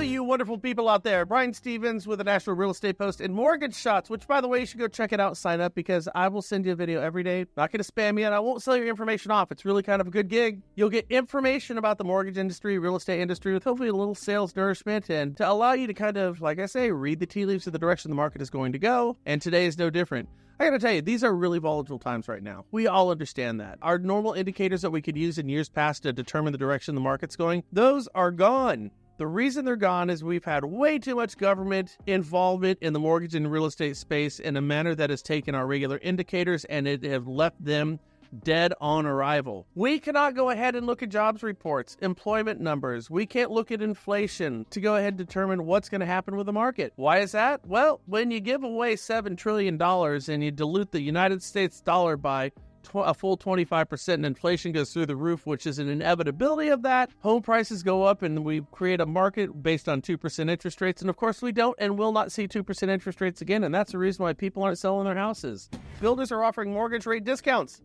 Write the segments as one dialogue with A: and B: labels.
A: you wonderful people out there. Brian Stevens with the National Real Estate Post and Mortgage Shots, which, by the way, you should go check it out and sign up because I will send you a video every day. Not going to spam you, and I won't sell your information off. It's really kind of a good gig. You'll get information about the mortgage industry, real estate industry, with hopefully a little sales nourishment and to allow you to kind of, like I say, read the tea leaves of the direction the market is going to go. And today is no different. I gotta tell you, these are really volatile times right now. We all understand that. Our normal indicators that we could use in years past to determine the direction the market's going, those are gone. The reason they're gone is we've had way too much government involvement in the mortgage and real estate space in a manner that has taken our regular indicators and it have left them dead on arrival. We cannot go ahead and look at jobs reports, employment numbers. We can't look at inflation to go ahead and determine what's going to happen with the market. Why is that? Well, when you give away $7 trillion and you dilute the United States dollar by a full 25% and inflation goes through the roof, which is an inevitability of that, home prices go up and we create a market based on 2% interest rates. And of course we don't and will not see 2% interest rates again. And that's the reason why people aren't selling their houses. Builders are offering mortgage rate discounts.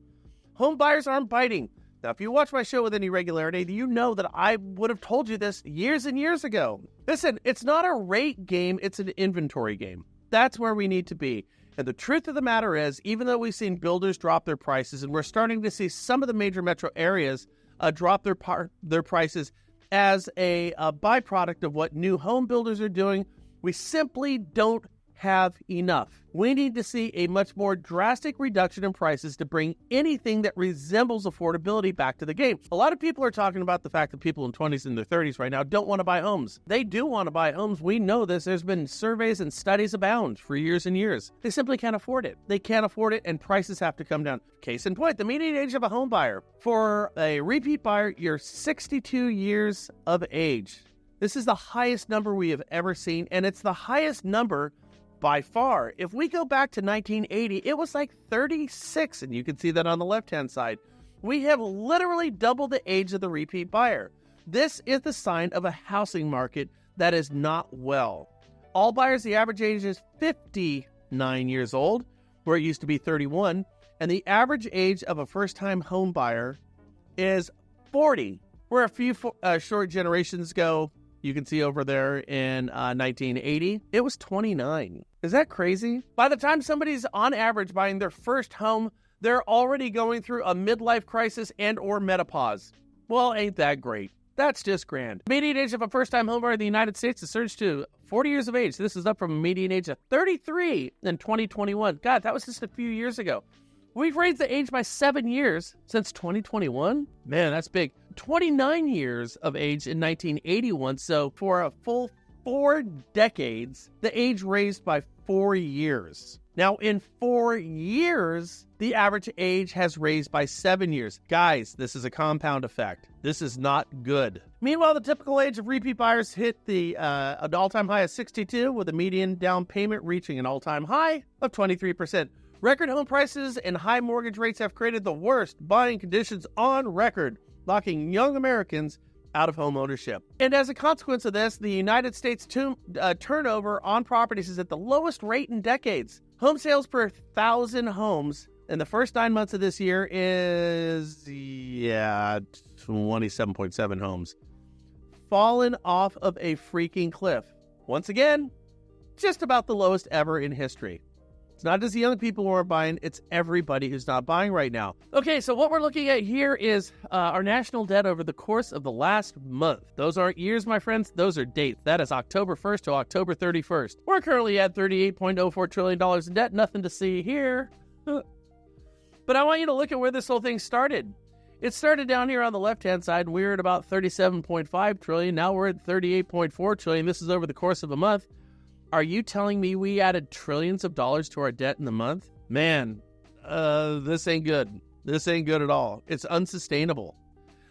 A: Home buyers aren't biting. Now, if you watch my show with any regularity, you know that I would have told you this years and years ago. Listen, it's not a rate game, it's an inventory game. That's where we need to be. And the truth of the matter is, even though we've seen builders drop their prices, and we're starting to see some of the major metro areas drop their prices as a byproduct of what new home builders are doing, we simply don't have enough. We need to see a much more drastic reduction in prices to bring anything that resembles affordability back to the game. A lot of people are talking about the fact that people in 20s and their 30s right now don't want to buy homes. They do want to buy homes. We know this. There's been surveys and studies abound for years and years. They simply can't afford it. They can't afford it, and prices have to come down. Case in point, the median age of a home buyer. For a repeat buyer, you're 62 years of age. This is the highest number we have ever seen, and it's the highest number by far. If we go back to 1980, it was like 36, and you can see that on the left-hand side. We have literally doubled the age of the repeat buyer. This is the sign of a housing market that is not well. All buyers, the average age is 59 years old, where it used to be 31, and the average age of a first-time home buyer is 40, where a few short generations ago, you can see over there in 1980, it was 29. Is that crazy? By the time somebody's on average buying their first home, they're already going through a midlife crisis and or menopause. Well, ain't that great? That's just grand. Median age of a first-time homebuyer in the United States has surged to 40 years of age. This is up from a median age of 33 in 2021. God, that was just a few years ago. We've raised the age by 7 years since 2021. Man, that's big. 29 years of age in 1981. So for a full 4 decades, the age raised by 4 years. Now, in 4 years, the average age has raised by 7 years. Guys, this is a compound effect. This is not good. Meanwhile, the typical age of repeat buyers hit an all-time high of 62, with a median down payment reaching an all-time high of 23%. Record home prices and high mortgage rates have created the worst buying conditions on record, locking young Americans out of home ownership. And as a consequence of this, the United States turnover on properties is at the lowest rate in decades. Home sales per 1,000 homes in the first 9 months of this year is, 27.7 homes. Fallen off of a freaking cliff. Once again, just about the lowest ever in history. It's not just the young people who are buying, it's everybody who's not buying right now. Okay, so what we're looking at here is our national debt over the course of the last month. Those aren't years, my friends. Those are dates. That is October 1st to October 31st. We're currently at $38.04 trillion in debt. Nothing to see here. But I want you to look at where this whole thing started. It started down here on the left-hand side, and we were at about $37.5 trillion. Now we're at $38.4 trillion. This is over the course of a month. Are you telling me we added trillions of dollars to our debt in the month? Man, this ain't good. This ain't good at all. It's unsustainable.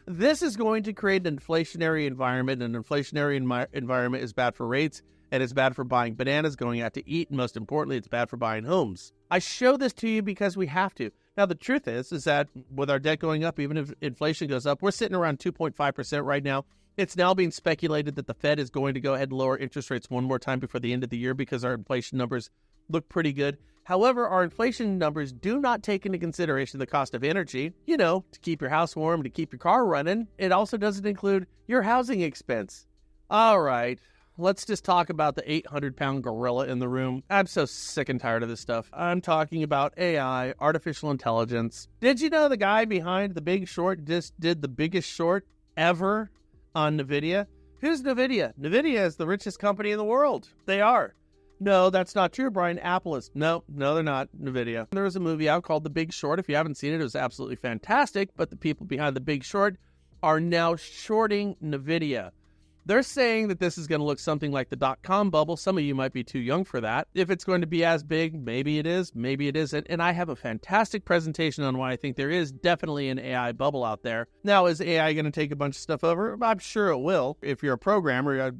A: This is going to create an inflationary environment. An inflationary environment is bad for rates, and it's bad for buying bananas, going out to eat, and most importantly, it's bad for buying homes. I show this to you because we have to. Now, the truth is that with our debt going up, even if inflation goes up, we're sitting around 2.5% right now. It's now being speculated that the Fed is going to go ahead and lower interest rates one more time before the end of the year because our inflation numbers look pretty good. However, our inflation numbers do not take into consideration the cost of energy, to keep your house warm, to keep your car running. It also doesn't include your housing expense. All right, let's just talk about the 800-pound gorilla in the room. I'm so sick and tired of this stuff. I'm talking about AI, artificial intelligence. Did you know the guy behind The Big Short just did the biggest short ever on NVIDIA? Who's NVIDIA? NVIDIA is the richest company in the world. They are. No, that's not true, Brian. Apple is. No, they're not NVIDIA. There was a movie out called The Big Short. If you haven't seen it, it was absolutely fantastic. But the people behind The Big Short are now shorting NVIDIA. They're saying that this is going to look something like the dot-com bubble. Some of you might be too young for that. If it's going to be as big, maybe it is, maybe it isn't. And I have a fantastic presentation on why I think there is definitely an AI bubble out there. Now, is AI going to take a bunch of stuff over? I'm sure it will. If you're a programmer,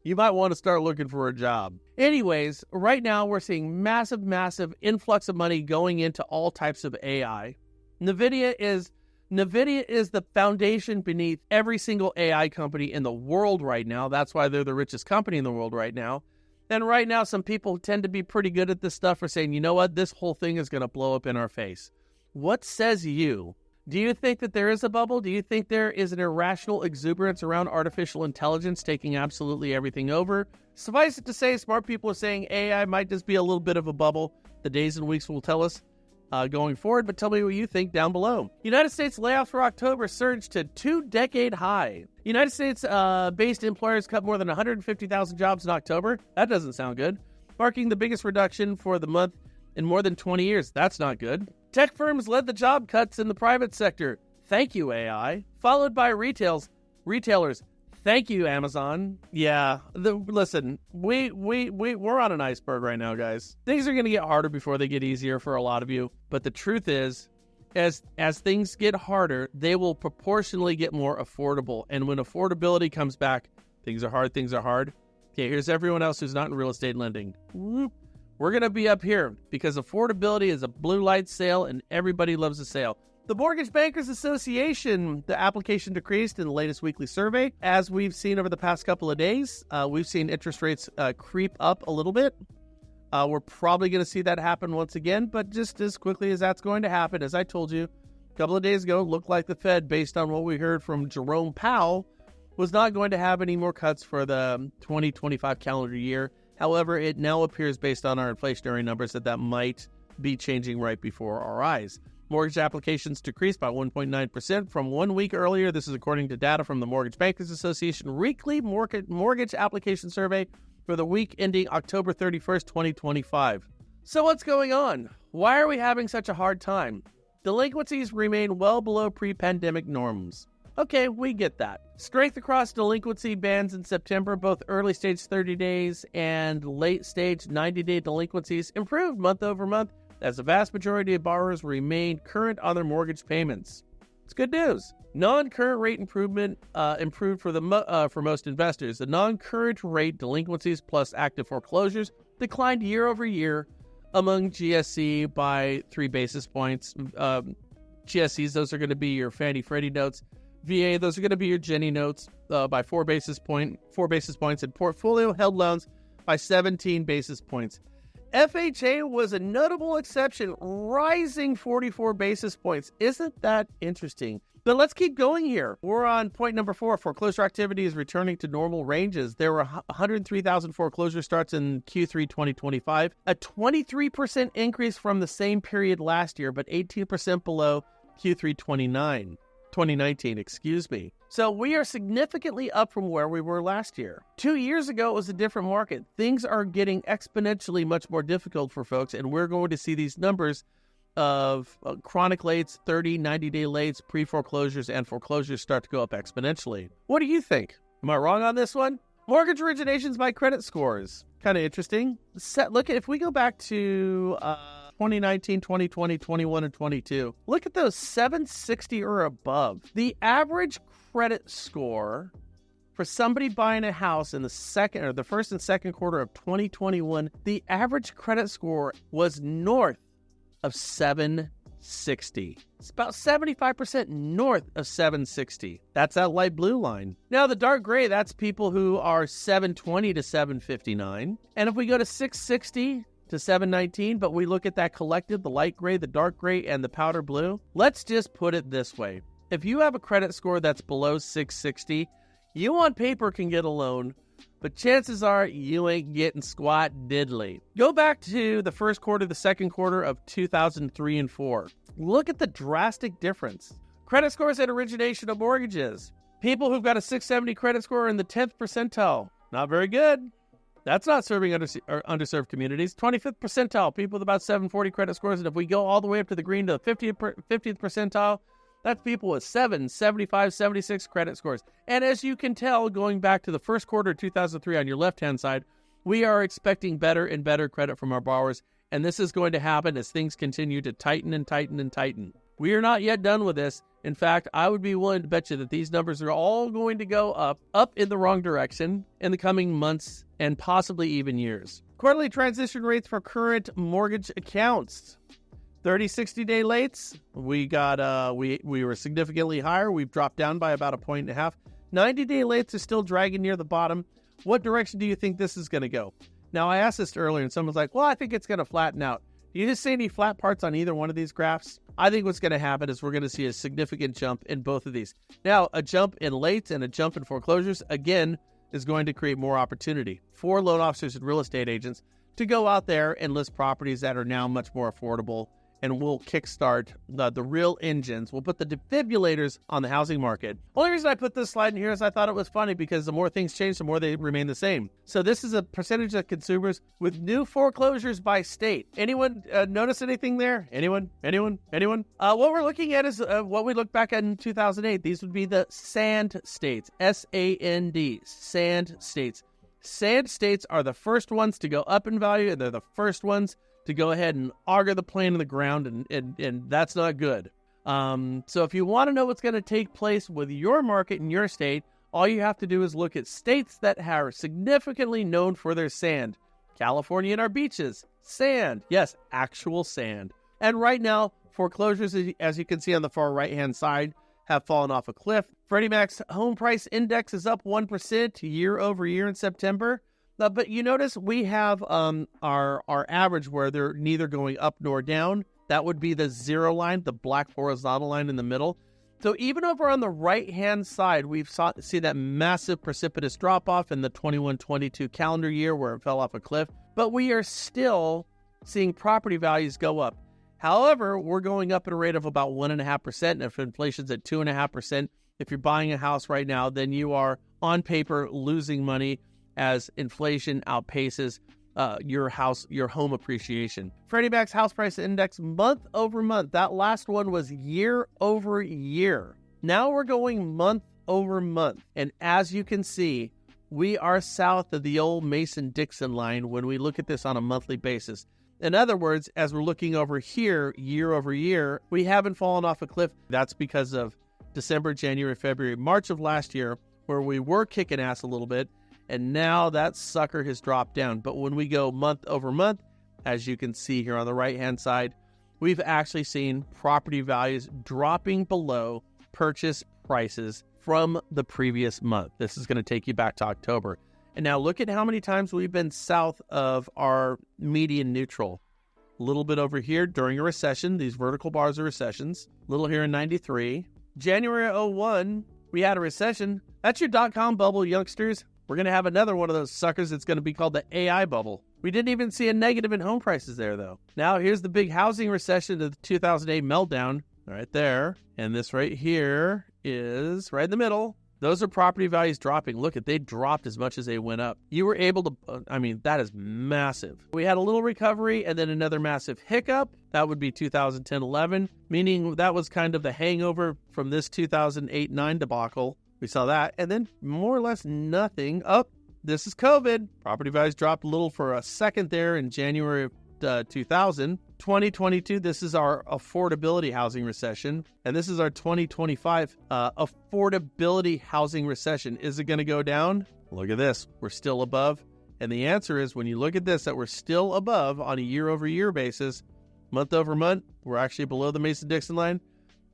A: you might want to start looking for a job. Anyways, right now we're seeing massive influx of money going into all types of AI. NVIDIA is the foundation beneath every single AI company in the world right now. That's why they're the richest company in the world right now. And right now, some people tend to be pretty good at this stuff are saying, you know what, this whole thing is going to blow up in our face. What says you? Do you think that there is a bubble? Do you think there is an irrational exuberance around artificial intelligence taking absolutely everything over? Suffice it to say, smart people are saying AI might just be a little bit of a bubble. The days and weeks will tell us going forward, but tell me what you think down below. United States layoffs for October surged to 2-decade high. United States-based employers cut more than 150,000 jobs in October. That doesn't sound good. Marking the biggest reduction for the month in more than 20 years. That's not good. Tech firms led the job cuts in the private sector. Thank you, AI. Followed by retailers. Thank you, Amazon. Yeah, listen, we're on an iceberg right now, guys. Things are going to get harder before they get easier for a lot of you. But the truth is, as things get harder, they will proportionally get more affordable. And when affordability comes back, things are hard. Okay, here's everyone else who's not in real estate lending. Whoop. We're going to be up here because affordability is a blue light sale and everybody loves a sale. The Mortgage Bankers Association, the application decreased in the latest weekly survey. As we've seen over the past couple of days, we've seen interest rates creep up a little bit. We're probably going to see that happen once again, but just as quickly as that's going to happen, as I told you a couple of days ago, it looked like the Fed, based on what we heard from Jerome Powell, was not going to have any more cuts for the 2025 calendar year. However, it now appears, based on our inflationary numbers, that might be changing right before our eyes. Mortgage applications decreased by 1.9% from 1 week earlier. This is according to data from the Mortgage Bankers Association weekly mortgage application survey for the week ending October 31st, 2025. So what's going on? Why are we having such a hard time? Delinquencies remain well below pre-pandemic norms. Okay, we get that. Strength across delinquency bands in September, both early stage 30 days and late stage 90-day delinquencies improved month over month as the vast majority of borrowers remained current on their mortgage payments. It's good news. Non-current rate improvement improved for most investors. The non-current rate delinquencies plus active foreclosures declined year over year among GSE by 3 basis points. GSEs, those are going to be your Fannie Freddie notes. VA, those are going to be your Ginnie notes by 4 basis points, and portfolio held loans by 17 basis points. FHA was a notable exception, rising 44 basis points. Isn't that interesting? But let's keep going here. We're on point number 4. Foreclosure activity is returning to normal ranges. There were 103,000 foreclosure starts in Q3 2025, a 23% increase from the same period last year, but 18% below Q3 2019, So we are significantly up from where we were last year. 2 years ago, it was a different market. Things are getting exponentially much more difficult for folks, and we're going to see these numbers of chronic lates, 30, 90-day lates, pre-foreclosures, and foreclosures start to go up exponentially. What do you think? Am I wrong on this one? Mortgage originations by credit scores. Kind of interesting. Look, if we go back to 2019, 2020, 21, and 22. Look at those 760 or above. The average credit score for somebody buying a house in the first and second quarter of 2021, the average credit score was north of 760. It's about 75% north of 760. That's that light blue line. Now, the dark gray, that's people who are 720 to 759. And if we go to 660 to 719, but we look at that collective, the light gray, the dark gray, and the powder blue, let's just put it this way. If you have a credit score that's below 660, you on paper can get a loan but chances are you ain't getting squat diddly. Go back to the first quarter, the second quarter of 2003 and 4. Look at the drastic difference. Credit scores at origination of mortgages. People who've got a 670 credit score are in the 10th percentile. Not very good. That's not serving underserved communities. 25th percentile, people with about 740 credit scores. And if we go all the way up to the green to the 50th percentile, that's people with 7, 75, 76 credit scores. And as you can tell, going back to the first quarter of 2003 on your left-hand side, we are expecting better and better credit from our borrowers. And this is going to happen as things continue to tighten and tighten and tighten. We are not yet done with this. In fact, I would be willing to bet you that these numbers are all going to go up in the wrong direction in the coming months and possibly even years. Quarterly transition rates for current mortgage accounts. 30-60-day lates, we were significantly higher. We've dropped down by about 1.5 points. 90-day lates are still dragging near the bottom. What direction do you think this is going to go? Now, I asked this earlier, and someone's like, well, I think it's going to flatten out. Do you just see any flat parts on either one of these graphs? I think what's going to happen is we're going to see a significant jump in both of these. Now, a jump in lates and a jump in foreclosures, again, is going to create more opportunity for loan officers and real estate agents to go out there and list properties that are now much more affordable, and we'll kickstart the real engines. We'll put the defibrillators on the housing market. Only reason I put this slide in here is I thought it was funny because the more things change, the more they remain the same. So this is a percentage of consumers with new foreclosures by state. Anyone notice anything there? Anyone? What we're looking at is what we looked back at in 2008. These would be the SAND states, S-A-N-D, SAND states. SAND states are the first ones to go up in value, and they're the first ones to go ahead and auger the plane in the ground, and that's not good. So if you want to know what's going to take place with your market in your state, all you have to do is look at states that are significantly known for their sand. California and our beaches, sand. Yes, actual sand. And right now, foreclosures, as you can see on the far right-hand side, have fallen off a cliff. Freddie Mac's home price index is up 1% year over year in September. But you notice we have our average where they're neither going up nor down. That would be the zero line, the black horizontal line in the middle. So even over on the right-hand side, we've seen that massive precipitous drop-off in the 21-22 calendar year where it fell off a cliff. But we are still seeing property values go up. However, we're going up at a rate of about 1.5%. And if inflation's at 2.5%, if you're buying a house right now, then you are on paper losing money as inflation outpaces your home appreciation. Freddie Mac's house price index month over month. That last one was year over year. Now we're going month over month. And as you can see, we are south of the old Mason-Dixon line when we look at this on a monthly basis. In other words, as we're looking over here, year over year, we haven't fallen off a cliff. That's because of December, January, February, March of last year, where we were kicking ass a little bit. And now that sucker has dropped down. But when we go month over month, as you can see here on the right-hand side, we've actually seen property values dropping below purchase prices from the previous month. This is going to take you back to October. And now look at how many times we've been south of our median neutral. A little bit over here during a recession. These vertical bars are recessions. A little here in 93. January 01, we had a recession. That's your dot-com bubble, youngsters. We're going to have another one of those suckers. It's going to be called the AI bubble. We didn't even see a negative in home prices there, though. Now, here's the big housing recession of the 2008 meltdown right there. And this right here is right in the middle. Those are property values dropping. Look, they dropped as much as they went up. You were able to, that is massive. We had a little recovery and then another massive hiccup. That would be 2010-11, meaning that was kind of the hangover from this 2008-9 debacle. We saw that, and then more or less nothing. This is COVID. Property values dropped a little for a second there in January of 2000. 2022, this is our affordability housing recession, and this is our 2025 affordability housing recession. Is it going to go down? Look at this. We're still above, and the answer is when you look at this, that we're still above on a year-over-year basis. Month over month, we're actually below the Mason-Dixon line.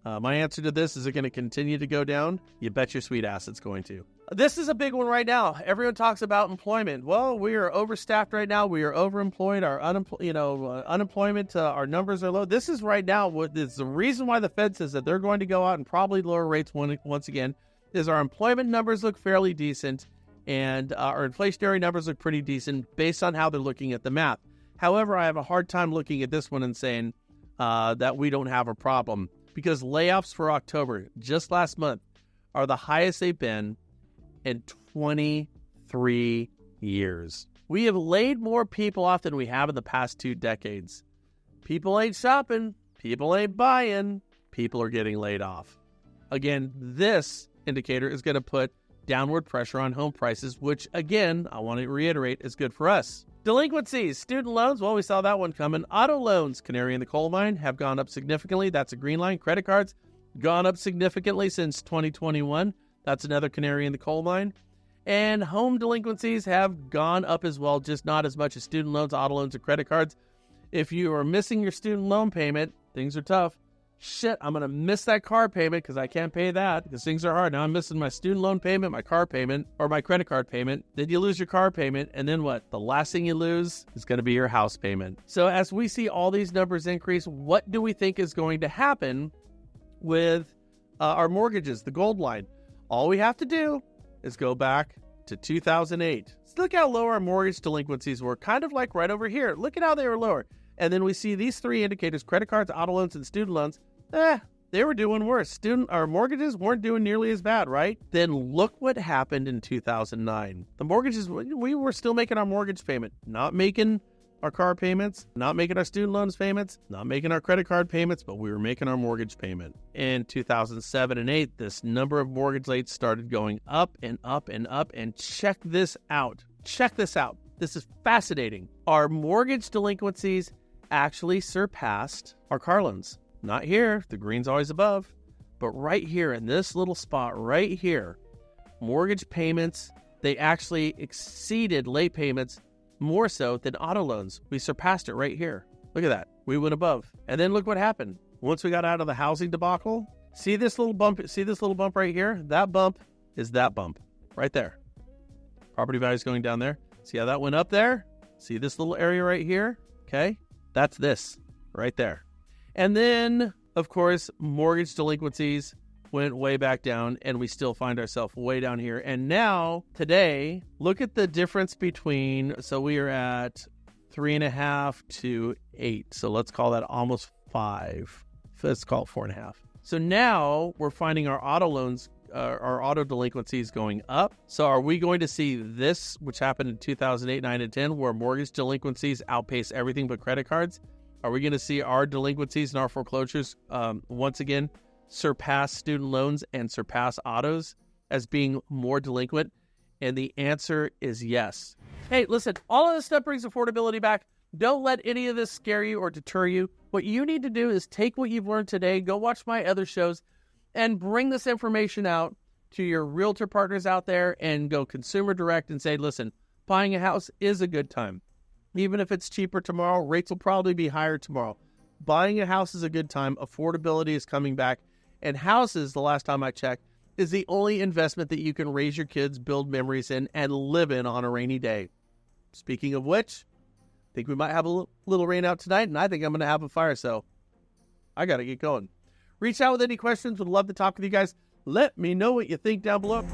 A: My answer to this, is it going to continue to go down? You bet your sweet ass it's going to. This is a big one right now. Everyone talks about employment. Well, we are overstaffed right now. We are overemployed. Our unemployment, our numbers are low. This is right now what is the reason why the Fed says that they're going to go out and probably lower rates once again, is our employment numbers look fairly decent. And our inflationary numbers look pretty decent based on how they're looking at the math. However, I have a hard time looking at this one and saying that we don't have a problem, because layoffs for October, just last month, are the highest they've been in 23 years. We have laid more people off than we have in the past 2 decades. People ain't shopping. People ain't buying. People are getting laid off. Again, this indicator is going to put downward pressure on home prices, which, again, I want to reiterate, is good for us. Delinquencies, student loans, well, we saw that one coming. Auto loans, canary in the coal mine, have gone up significantly. That's a green line. Credit cards, gone up significantly since 2021. That's another canary in the coal mine. And home delinquencies have gone up as well, just not as much as student loans, auto loans, or credit cards. If you are missing your student loan payment, things are tough. Shit, I'm going to miss that car payment because I can't pay that because things are hard. Now I'm missing my student loan payment, my car payment, or my credit card payment. Then you lose your car payment, and then what? The last thing you lose is going to be your house payment. So as we see all these numbers increase, what do we think is going to happen with our mortgages, the gold line? All we have to do is go back to 2008. So look how low our mortgage delinquencies were, kind of like right over here. Look at how they were lower. And then we see these 3 indicators, credit cards, auto loans, and student loans. They were doing worse. Our mortgages weren't doing nearly as bad, right? Then look what happened in 2009. The mortgages, we were still making our mortgage payment, not making our car payments, not making our student loans payments, not making our credit card payments, but we were making our mortgage payment. In 2007 and 8, this number of mortgage rates started going up and up and up. And check this out. Check this out. This is fascinating. Our mortgage delinquencies actually surpassed our car loans. Not here, the green's always above, but right here in this little spot right here, mortgage payments, they actually exceeded late payments more so than auto loans. We surpassed it right here. Look at that. We went above. And then look what happened. Once we got out of the housing debacle, see this little bump right here? That bump is that bump right there. Property values going down there. See how that went up there? See this little area right here? Okay. That's this right there. And then, of course, mortgage delinquencies went way back down, and we still find ourselves way down here. And now, today, look at the difference between, so we are at 3.5 to 8. So let's call that almost 5. Let's call it 4.5. So now we're finding our auto loans, our auto delinquencies going up. So are we going to see this, which happened in 2008, 9, and 10, where mortgage delinquencies outpace everything but credit cards? Are we going to see our delinquencies and our foreclosures once again surpass student loans and surpass autos as being more delinquent? And the answer is yes. Hey, listen, all of this stuff brings affordability back. Don't let any of this scare you or deter you. What you need to do is take what you've learned today, go watch my other shows, and bring this information out to your realtor partners out there and go consumer direct and say, listen, buying a house is a good time. Even if it's cheaper tomorrow, rates will probably be higher tomorrow. Buying a house is a good time. Affordability is coming back. And houses, the last time I checked, is the only investment that you can raise your kids, build memories in, and live in on a rainy day. Speaking of which, I think we might have a little rain out tonight, and I think I'm going to have a fire, so I got to get going. Reach out with any questions. Would love to talk with you guys. Let me know what you think down below.